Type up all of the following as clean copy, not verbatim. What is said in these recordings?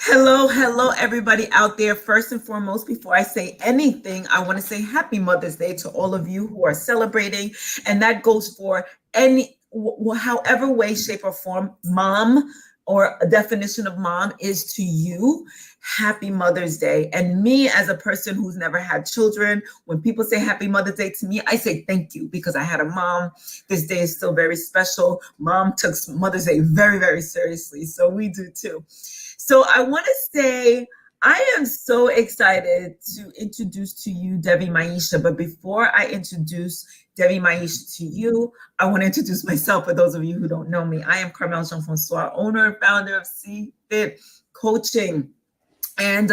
Hello, hello, everybody out there. First and foremost, before I say anything, I want to say Happy Mother's Day to all of you who are celebrating. And that goes for however way, shape, or form mom or a definition of mom is to you. Happy Mother's Day. And me, as a person who's never had children, when people say Happy Mother's Day to me, I say thank you because I had a mom. This day is still very special. Mom took Mother's Day very, very seriously. So we do too. So I want to say I am so excited to introduce to you Devi Maisha. But before I introduce Devi Maisha to you, I want to introduce myself for those of you who don't know me. I am Carmel Jean-Francois, owner and founder of CFit Coaching. And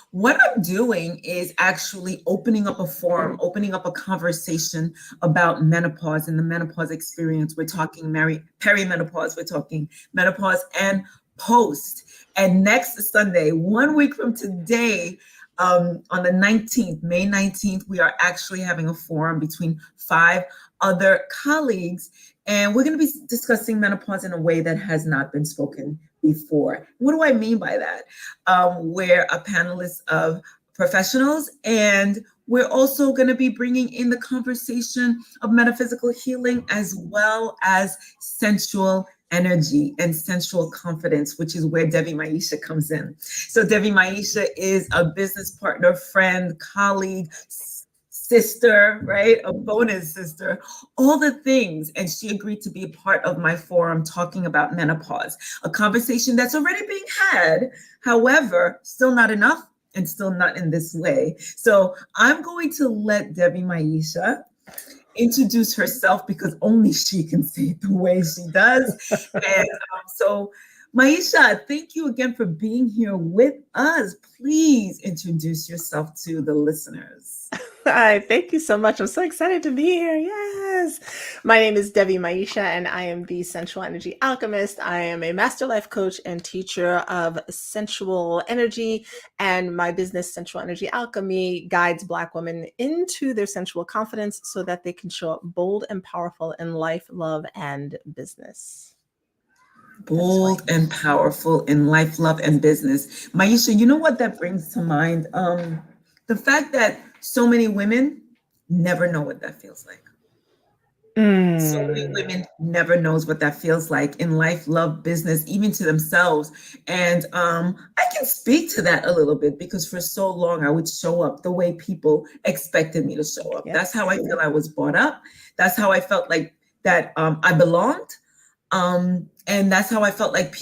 what I'm doing is actually opening up a forum, opening up a conversation about menopause and the menopause experience. We're talking perimenopause, we're talking menopause and post. And next Sunday, 1 week from today, on the 19th, May 19th, we are actually having a forum between 5 other colleagues. And we're going to be discussing menopause in a way that has not been spoken before. What do I mean by that? We're a panelist of professionals, and we're also going to be bringing in the conversation of metaphysical healing as well as sensual energy and sensual confidence, which is where Devi Maisha comes in. So Devi Maisha is a business partner, friend, colleague, sister, right? A bonus sister, all the things. And she agreed to be a part of my forum talking about menopause, a conversation that's already being had. However, still not enough and still not in this way. So I'm going to let Devi Maisha introduce herself because only she can say it the way she does. And so Maisha, thank you again for being here with us. Please introduce yourself to the listeners. Hi, thank you so much. I'm so excited to be here. Yes. My name is Devi Maisha, and I am the Sensual Energy Alchemist. I am a master life coach and teacher of sensual energy, and my business, Sensual Energy Alchemy, guides Black women into their sensual confidence so that they can show up bold and powerful in life, love, and business. Bold and powerful in life, love, and business. Maisha, you know what that brings to mind? The fact that so many women never know what that feels like. So many women never knows what that feels like in life, love, business, even to themselves. And I can speak to that a little bit because for so long I would show up the way people expected me to show up. Yes. That's how I feel I was brought up. That's how I felt like that I belonged. And that's how I felt like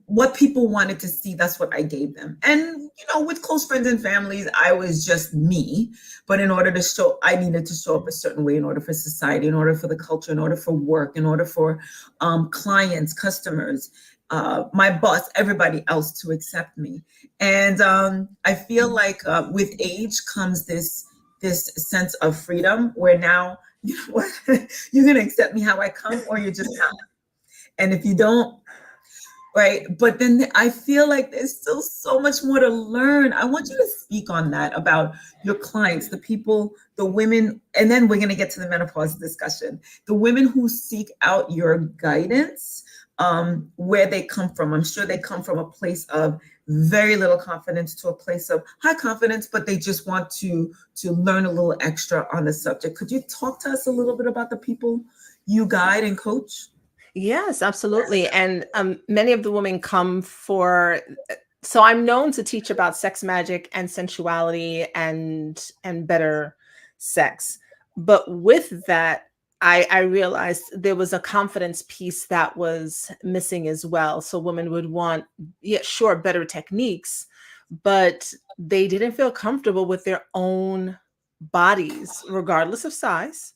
what people wanted to see, that's what I gave them. And, with close friends and families, I was just me. But in order to show, I needed to show up a certain way in order for society, in order for the culture, in order for work, in order for clients, customers, my boss, everybody else to accept me. And I feel like with age comes this sense of freedom where now, you're going to accept me how I come or you're just not. And if you don't, right. But then I feel like there's still so much more to learn. I want you to speak on that about your clients, the people, the women, and then we're going to get to the menopause discussion. The women who seek out your guidance, where they come from. I'm sure they come from a place of very little confidence to a place of high confidence, but they just want to learn a little extra on the subject. Could you talk to us a little bit about the people you guide and coach? Yes, absolutely. And many of the women come for, so I'm known to teach about sex magic and sensuality and better sex. But with that, I realized there was a confidence piece that was missing as well. So women would want, yeah, sure, better techniques, but they didn't feel comfortable with their own bodies, regardless of size.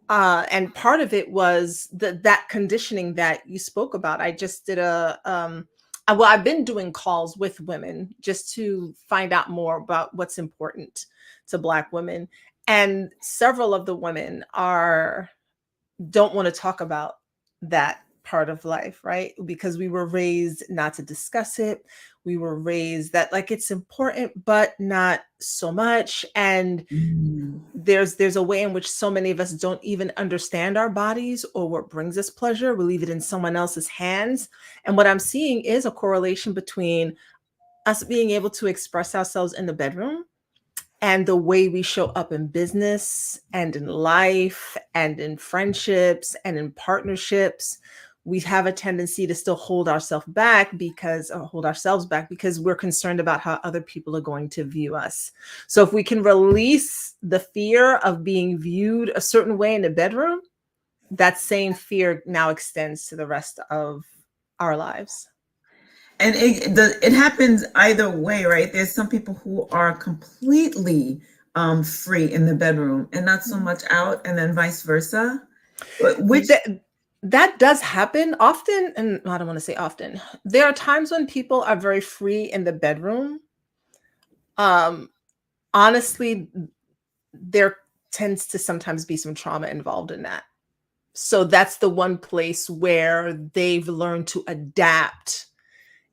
And part of it was that conditioning that you spoke about. I just did well, I've been doing calls with women just to find out more about what's important to Black women. And several of the women don't want to talk about that part of life, right? Because we were raised not to discuss it. We were raised that like it's important, but not so much. And there's a way in which so many of us don't even understand our bodies or what brings us pleasure. We leave it in someone else's hands. And what I'm seeing is a correlation between us being able to express ourselves in the bedroom and the way we show up in business and in life and in friendships and in partnerships, we have a tendency to still hold ourselves back because we're concerned about how other people are going to view us. So if we can release the fear of being viewed a certain way in the bedroom, that same fear now extends to the rest of our lives. And it happens either way, right? There's some people who are completely free in the bedroom and not so much out, and then vice versa. Which that does happen often, and I don't want to say often. There are times when people are very free in the bedroom. Honestly, there tends to sometimes be some trauma involved in that. So that's the one place where they've learned to adapt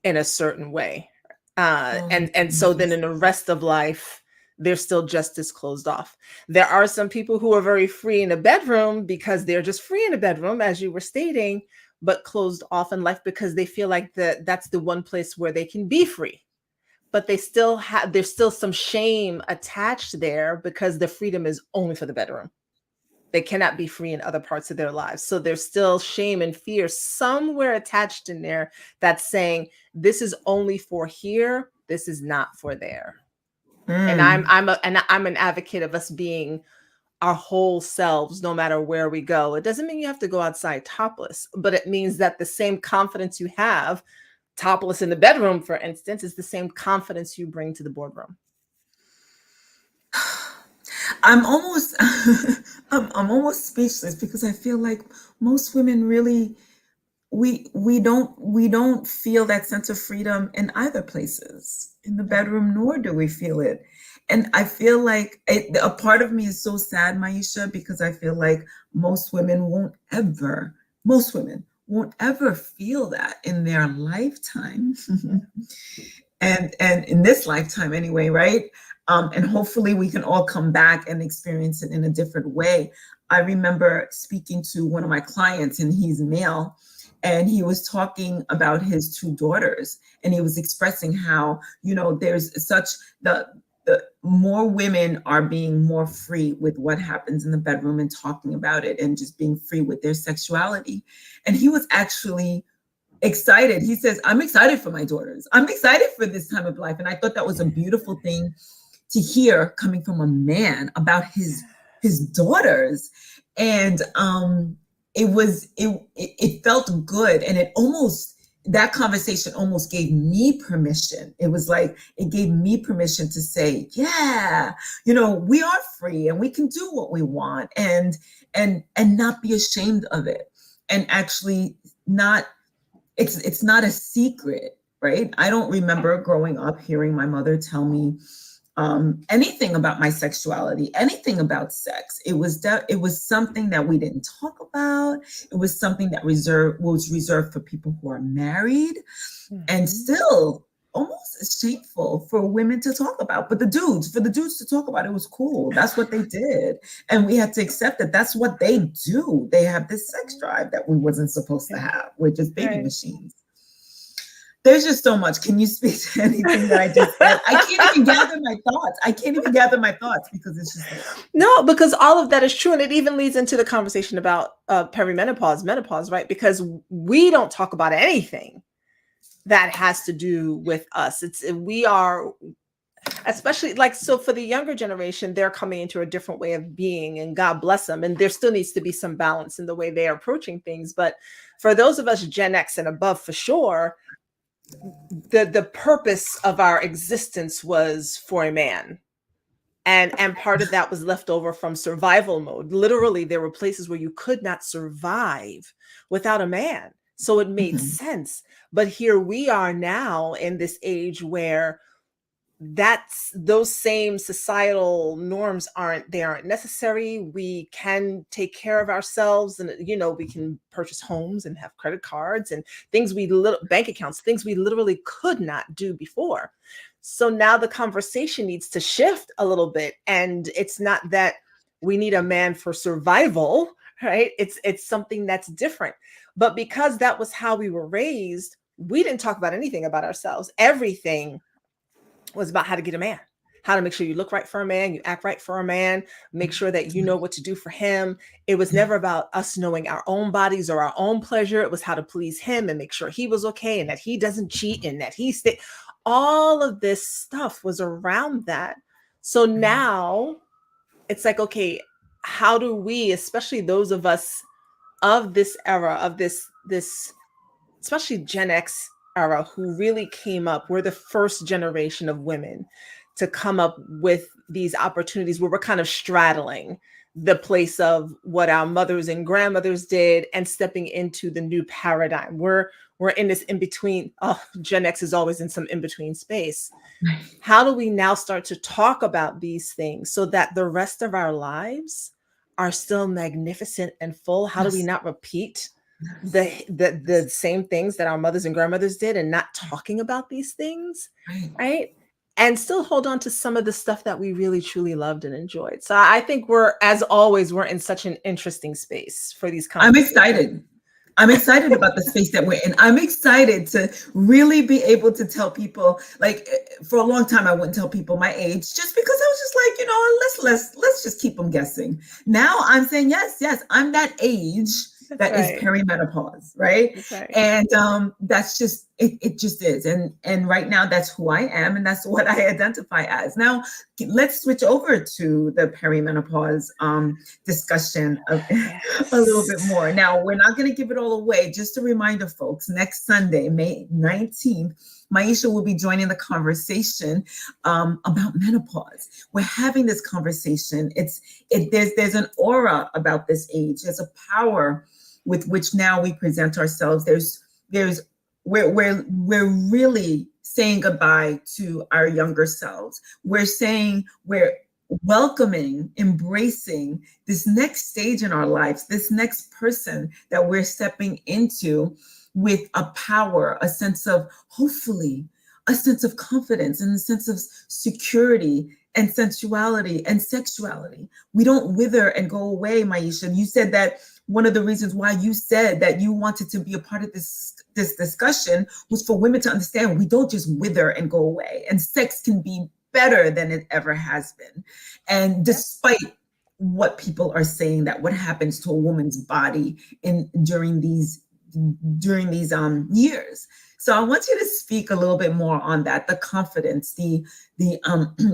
in a certain way. And so then in the rest of life, they're still just as closed off. There are some people who are very free in the bedroom because they're just free in the bedroom, as you were stating, but closed off in life because they feel like that's the one place where they can be free. But there's still some shame attached there because the freedom is only for the bedroom. They cannot be free in other parts of their lives. So there's still shame and fear somewhere attached in there that's saying, this is only for here. This is not for there. And I'm an advocate of us being our whole selves, no matter where we go. It doesn't mean you have to go outside topless, but it means that the same confidence you have topless in the bedroom, for instance, is the same confidence you bring to the boardroom. I'm almost I'm almost speechless because I feel like most women really we don't feel that sense of freedom in either places, in the bedroom, nor do we feel it. And I feel like a part of me is so sad, Maisha, because I feel like most women won't ever feel that in their lifetime. and in this lifetime anyway, right? And hopefully we can all come back and experience it in a different way. I remember speaking to one of my clients, and he's male, and he was talking about his two daughters, and he was expressing how, there's such the more women are being more free with what happens in the bedroom and talking about it and just being free with their sexuality. And he was actually excited. He says, I'm excited for my daughters. I'm excited for this time of life. And I thought that was a beautiful thing to hear coming from a man about his daughters. And it felt good. And that conversation almost gave me permission. It was like, it gave me permission to say, yeah, we are free and we can do what we want and not be ashamed of it. And actually it's not a secret, right? I don't remember growing up hearing my mother tell me anything about my sexuality, anything about sex. It was something that we didn't talk about. It was something that was reserved for people who are married, and still almost shameful for women to talk about. But for the dudes to talk about, it was cool. That's what they did, and we had to accept that that's what they do. They have this sex drive that we wasn't supposed to have. We're just baby machines. There's just so much. Can you speak to anything that I just said? I can't even gather my thoughts because it's just no, because all of that is true. And it even leads into the conversation about perimenopause, menopause, right? Because we don't talk about anything that has to do with us. We are, especially so for the younger generation, they're coming into a different way of being, and God bless them. And there still needs to be some balance in the way they are approaching things. But for those of us Gen X and above, for sure, the purpose of our existence was for a man. And part of that was left over from survival mode. Literally, there were places where you could not survive without a man. So it made sense. But here we are now in this age where those same societal norms aren't necessary. We can take care of ourselves, and we can purchase homes and have credit cards and bank accounts, things we literally could not do before. So now the conversation needs to shift a little bit, and it's not that we need a man for survival, right? It's something that's different. But because that was how we were raised, we didn't talk about anything about ourselves. Everything was about how to get a man, how to make sure you look right for a man, you act right for a man, make sure that you know what to do for him. It was never about us knowing our own bodies or our own pleasure. It was how to please him and make sure he was okay and that he doesn't cheat and that he stay. All of this stuff was around that. So now it's like, okay, how do we, especially those of us of this era, of this especially Gen X era, who really came up, we're the first generation of women to come up with these opportunities where we're kind of straddling the place of what our mothers and grandmothers did and stepping into the new paradigm. We're in this in between. Oh, Gen X is always in some in between space. How do we now start to talk about these things so that the rest of our lives are still magnificent and full? How do we not repeat the same things that our mothers and grandmothers did and not talking about these things, right? And still hold on to some of the stuff that we really truly loved and enjoyed. So I think as always, we're in such an interesting space for these conversations. I'm excited about the space that we're in. I'm excited to really be able to tell people, like, for a long time, I wouldn't tell people my age just because I was just like, you know, let's just keep them guessing. Now I'm saying, yes, I'm that age that is perimenopause, right? And that's just, it just is. And right now that's who I am and that's what I identify as. Now, let's switch over to the perimenopause discussion a little bit more. Now, we're not going to give it all away. Just a reminder, folks, next Sunday, May 19th, Maisha will be joining the conversation about menopause. We're having this conversation. There's an aura about this age. There's a power with which now we present ourselves. We're really saying goodbye to our younger selves. We're welcoming, embracing this next stage in our lives, this next person that we're stepping into with a power, a sense of, hopefully, a sense of confidence and a sense of security and sensuality and sexuality. We don't wither and go away, Maisha. You said that one of the reasons why you said that you wanted to be a part of this discussion was for women to understand we don't just wither and go away, and sex can be better than it ever has been. And despite what people are saying, that what happens to a woman's body during these years. So I want you to speak a little bit more on that, the confidence, the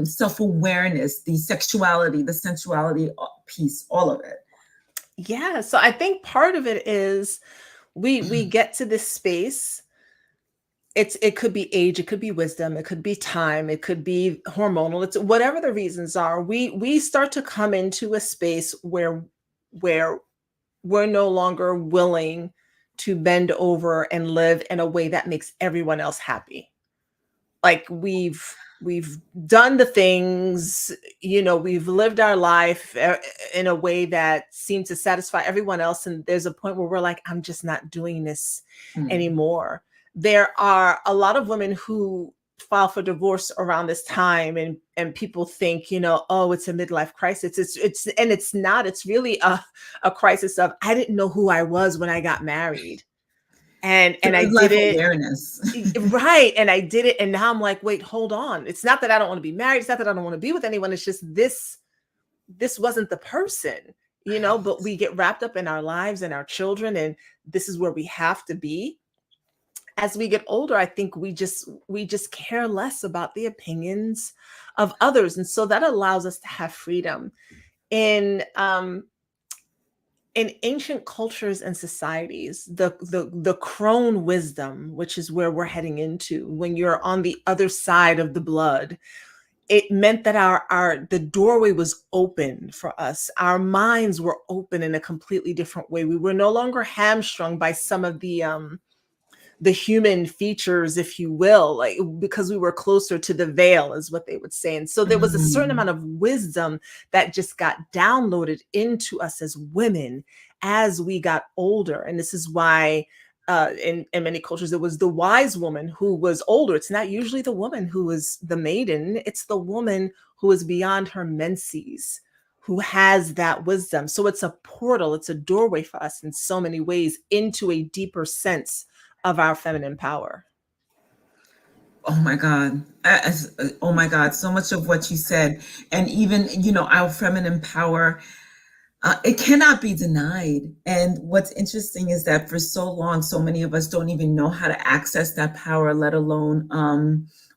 self-awareness, the sexuality, the sensuality piece, all of it. Yeah. So I think part of it is we get to this space. It could be age, it could be wisdom, it could be time, it could be hormonal. It's whatever the reasons are. We start to come into a space where we're no longer willing to bend over and live in a way that makes everyone else happy. Like we've done the things, we've lived our life in a way that seemed to satisfy everyone else. And there's a point where we're like, I'm just not doing this anymore. There are a lot of women who file for divorce around this time, and people think, oh, it's a midlife crisis. It's not. It's really a crisis of, I didn't know who I was when I got married. And I did it. Awareness. Right. And I did it. And now I'm like, wait, hold on. It's not that I don't want to be married. It's not that I don't want to be with anyone. It's just this wasn't the person, but we get wrapped up in our lives and our children. And this is where we have to be. As we get older, I think we just care less about the opinions of others. And so that allows us to have freedom. In ancient cultures and societies, the crone wisdom, which is where we're heading into, when you're on the other side of the blood, it meant that the doorway was open for us. Our minds were open in a completely different way. We were no longer hamstrung by some of the human features, if you will, like, because we were closer to the veil, is what they would say. And so there was a certain amount of wisdom that just got downloaded into us as women as we got older. And this is why in many cultures, it was the wise woman who was older. It's not usually the woman who is the maiden. It's the woman who is beyond her menses, who has that wisdom. So it's a portal, it's a doorway for us in so many ways into a deeper sense of our feminine power. Oh my God. Oh my God. So much of what you said. And even, our feminine power, it cannot be denied. And what's interesting is that for so long, so many of us don't even know how to access that power, let alone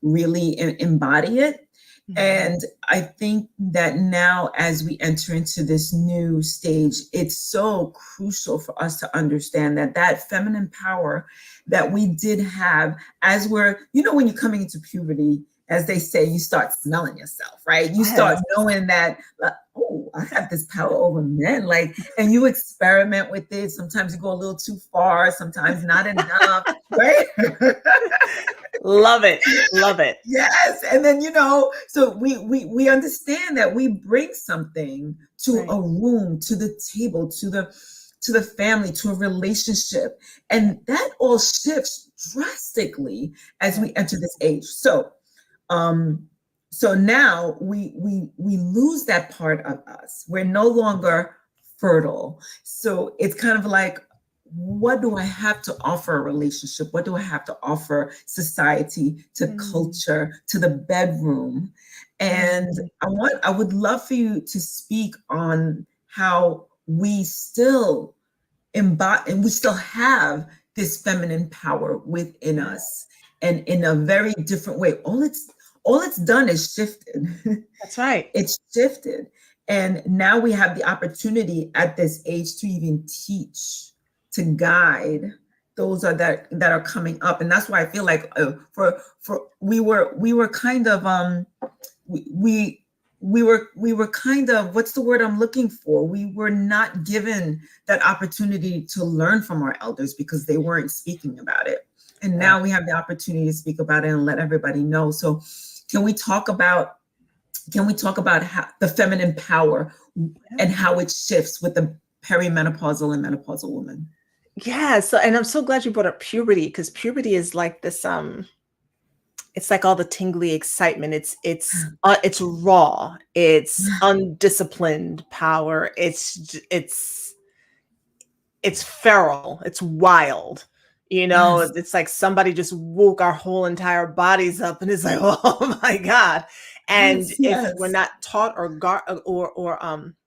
really embody it. And I think that now, as we enter into this new stage, it's so crucial for us to understand that that feminine power that we did have as we're, when you're coming into puberty, as they say, you start smelling yourself, right? You start Yes. knowing that, oh, I have this power over men, and you experiment with it. Sometimes you go a little too far, sometimes not enough, right? Love it. Love it. Yes. And then, so we understand that we bring something to Right. a room, to the table, to the family, to a relationship. And that all shifts drastically as we enter this age. Um, so now we lose that part of us. We're no longer fertile. So it's kind of like, what do I have to offer a relationship? What do I have to offer society, to culture, to the bedroom? And I would love for you to speak on how we still embody and we still have this feminine power within us, and in a very different way. All it's done is shifted. That's right. It's shifted. And now we have the opportunity at this age to even teach, to guide those that are coming up. And that's why I feel like we were kind of we were kind of, what's the word I'm looking for? We were not given that opportunity to learn from our elders because they weren't speaking about it. And now we have the opportunity to speak about it and let everybody know. So can we talk about how the feminine power and how it shifts with the perimenopausal and menopausal woman? Yeah. So, and I'm so glad you brought up puberty, because puberty is like this, it's like all the tingly excitement. It's raw. It's undisciplined power. It's feral. It's wild. Yes. It's like somebody just woke our whole entire bodies up, and it's like, oh my God. And if we're not taught or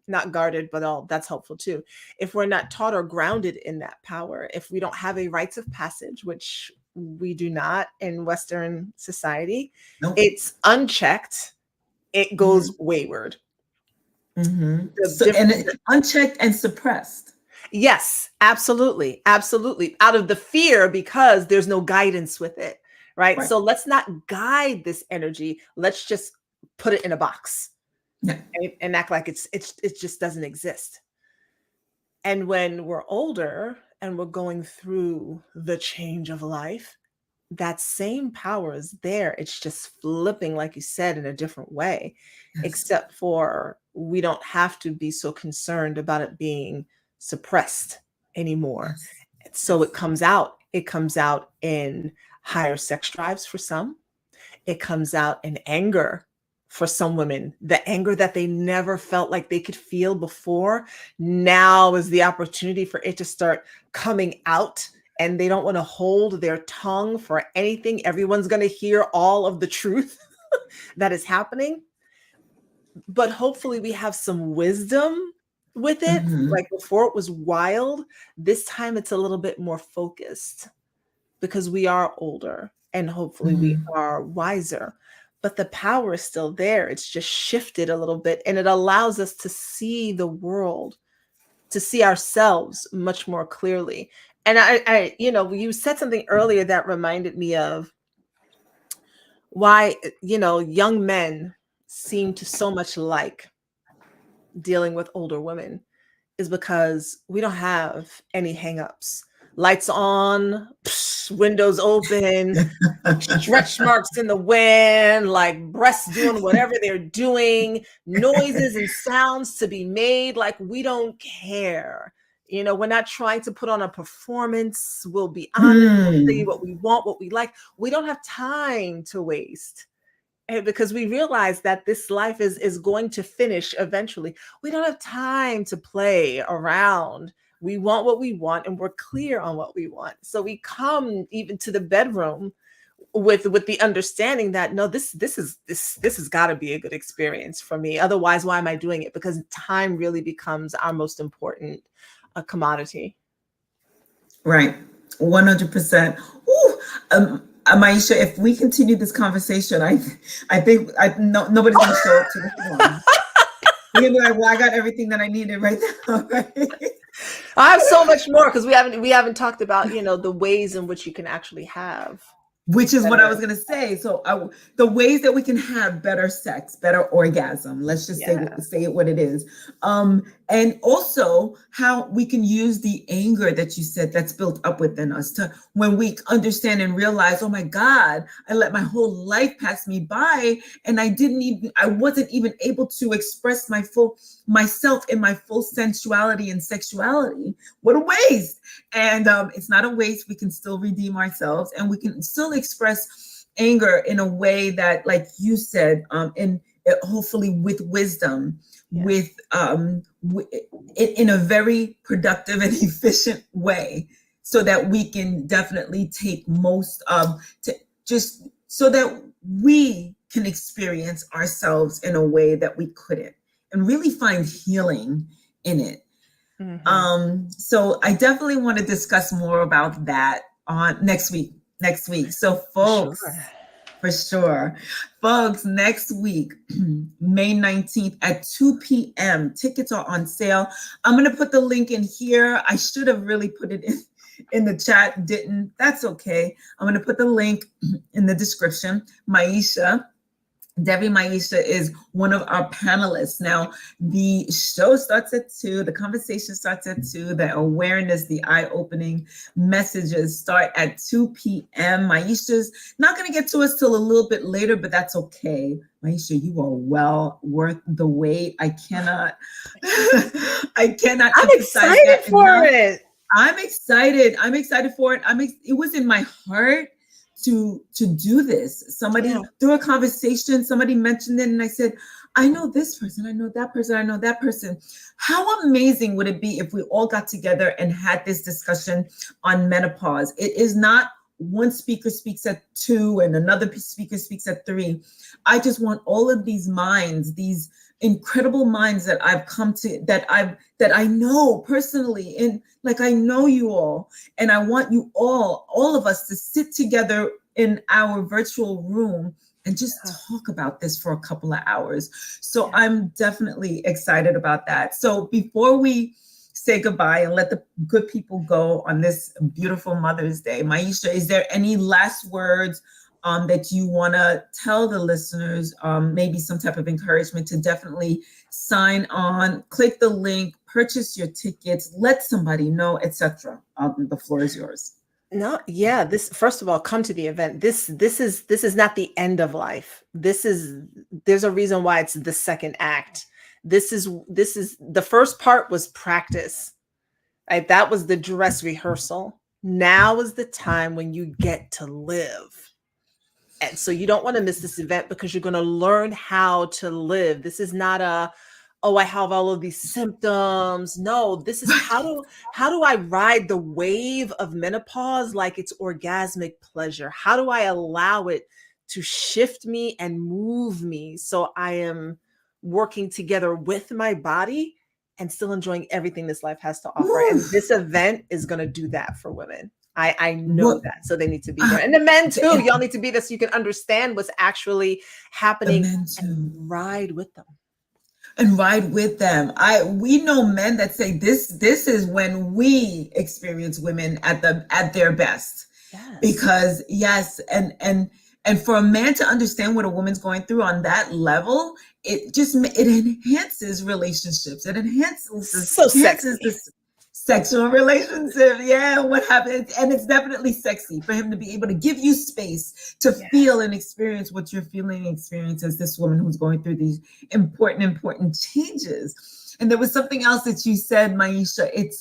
not guarded, but all that's helpful too. If we're not taught or grounded in that power, if we don't have a rites of passage, which we do not in Western society, Nope. it's unchecked, it goes wayward. And unchecked and suppressed. Yes, absolutely. Absolutely. Out of the fear, because there's no guidance with it. Right. So let's not guide this energy. Let's just put it in a box and act like it just doesn't exist. And when we're older and we're going through the change of life, that same power is there. It's just flipping, like you said, in a different way, except for we don't have to be so concerned about it being suppressed anymore. So it comes out. It comes out in higher sex drives for some. It comes out in anger for some women, the anger that they never felt like they could feel before. Now is the opportunity for it to start coming out, and they don't want to hold their tongue for anything. Everyone's going to hear all of the truth that is happening. But hopefully we have some wisdom with it. Like before, it was wild. This time it's a little bit more focused because we are older and hopefully we are wiser. But the power is still there. It's just shifted a little bit, and it allows us to see the world, to see ourselves much more clearly. And I you said something earlier that reminded me of why, young men seem to so much like dealing with older women, is because we don't have any hangups. Lights on, windows open, stretch marks in the wind, like breasts doing whatever they're doing, noises and sounds to be made, like we don't care. We're not trying to put on a performance. We'll be honest, we'll tell you what we want, what we like. We don't have time to waste. And because we realize that this life is going to finish eventually. We don't have time to play around. We want what we want, and we're clear on what we want. So we come even to the bedroom with the understanding that no, this has got to be a good experience for me. Otherwise, why am I doing it? Because time really becomes our most important commodity. Right. 100%. Ooh, Maisha, if we continue this conversation, I think no, nobody's going to show up to the forum. You're going to be like, well, I got everything that I needed right now. Right? I have so much more because we haven't talked about, the ways in which you can actually have. Which is what I was going to say. So the ways that we can have better sex, better orgasm, let's just say it what it is. And also how we can use the anger that you said that's built up within us to when we understand and realize, oh my God, I let my whole life pass me by and I wasn't even able to express myself in my full sensuality and sexuality. What a waste. And it's not a waste. We can still redeem ourselves and we can still express anger in a way that, like you said, and hopefully with wisdom, in a very productive and efficient way, so that we can definitely take most just so that we can experience ourselves in a way that we couldn't and really find healing in it. Mm-hmm. So I definitely want to discuss more about that on next week. So folks, for sure. Folks, next week, May 19th at 2 p.m. Tickets are on sale. I'm going to put the link in here. I should have really put it in the chat, didn't. That's okay. I'm going to put the link in the description. Devi Maisha is one of our panelists. Now, the show starts at 2, the conversation starts at 2, the awareness, the eye-opening messages start at 2 p.m. Maisha's not going to get to us till a little bit later, but that's okay. Maisha, you are well worth the wait. I cannot I'm excited for it. I'm excited for it. It was in my heart to do this. Somebody through a conversation, somebody mentioned it and I said, I know this person, I know that person, I know that person. How amazing would it be if we all got together and had this discussion on menopause? It is not one speaker speaks at 2 and another speaker speaks at 3. I just want all of these minds, these incredible minds that I've come to, that I know personally, and like I know you all, and I want you all of us to sit together in our virtual room and just talk about this for a couple of hours. So I'm definitely excited about that. So before we say goodbye and let the good people go on this beautiful Mother's Day, Maisha, is there any last words that you want to tell the listeners, maybe some type of encouragement to definitely sign on, click the link, purchase your tickets, let somebody know, etc. The floor is yours. No, this, first of all, come to the event. This is not the end of life. There's a reason why it's the second act. This is the first part was practice. Right? That was the dress rehearsal. Now is the time when you get to live. And so you don't want to miss this event because you're going to learn how to live. This is not I have all of these symptoms. No, this is how do I ride the wave of menopause like it's orgasmic pleasure? How do I allow it to shift me and move me so I am working together with my body and still enjoying everything this life has to offer? And this event is going to do that for women. I know that. So they need to be there. And the men too. Y'all need to be there so you can understand what's actually happening and ride with them. We know men that say this is when we experience women at their best. Yes. Because and for a man to understand what a woman's going through on that level, it enhances relationships. It enhances the sexual relationship. Yeah, what happens? And it's definitely sexy for him to be able to give you space to feel and experience what you're feeling and experience as this woman who's going through these important changes. And there was something else that you said, Maisha. It's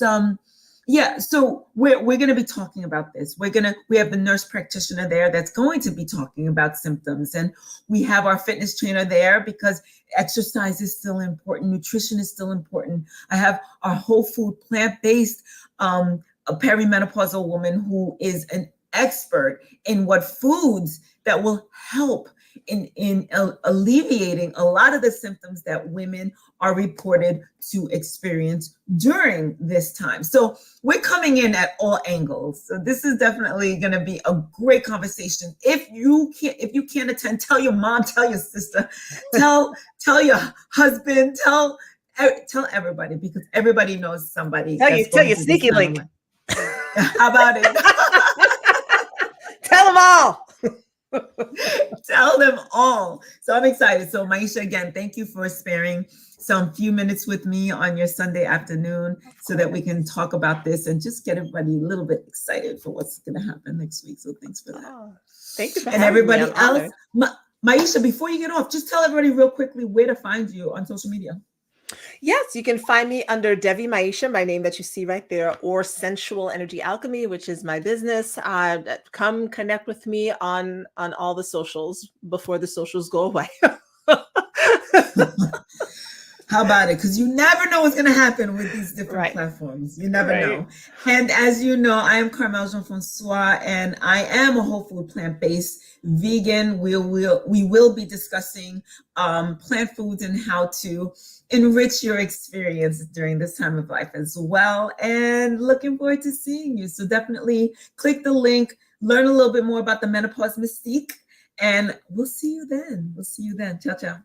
so we're going to be talking about this. We have the nurse practitioner there that's going to be talking about symptoms, and we have our fitness trainer there because exercise is still important. Nutrition is still important. I have our whole food, plant-based, a perimenopausal woman who is an expert in what foods that will help in alleviating a lot of the symptoms that women are reported to experience during this time. So we're coming in at all angles. So this is definitely going to be a great conversation. If you can't attend, tell your mom, tell your sister, tell your husband, tell everybody, because everybody knows somebody. Tell you sneaky link. How about it? Tell them all. Tell them all. So I'm excited. So Maisha, again, thank you for sparing some few minutes with me on your Sunday afternoon so that we can talk about this and just get everybody a little bit excited for what's going to happen next week. So thanks for that. Oh, thank you for and having everybody me. I'm else. Maisha, before you get off, just tell everybody real quickly where to find you on social media. Yes, you can find me under Devi Maisha, my name that you see right there, or Sensual Energy Alchemy, which is my business. Come connect with me on all the socials before the socials go away. How about it? Because you never know what's going to happen with these different platforms. You never know. And as you know, I am Carmel Jean-Francois, and I am a whole food, plant-based vegan. We will be discussing plant foods and how to enrich your experience during this time of life as well. And looking forward to seeing you. So definitely click the link, learn a little bit more about the menopause mystique, and we'll see you then. Ciao, ciao.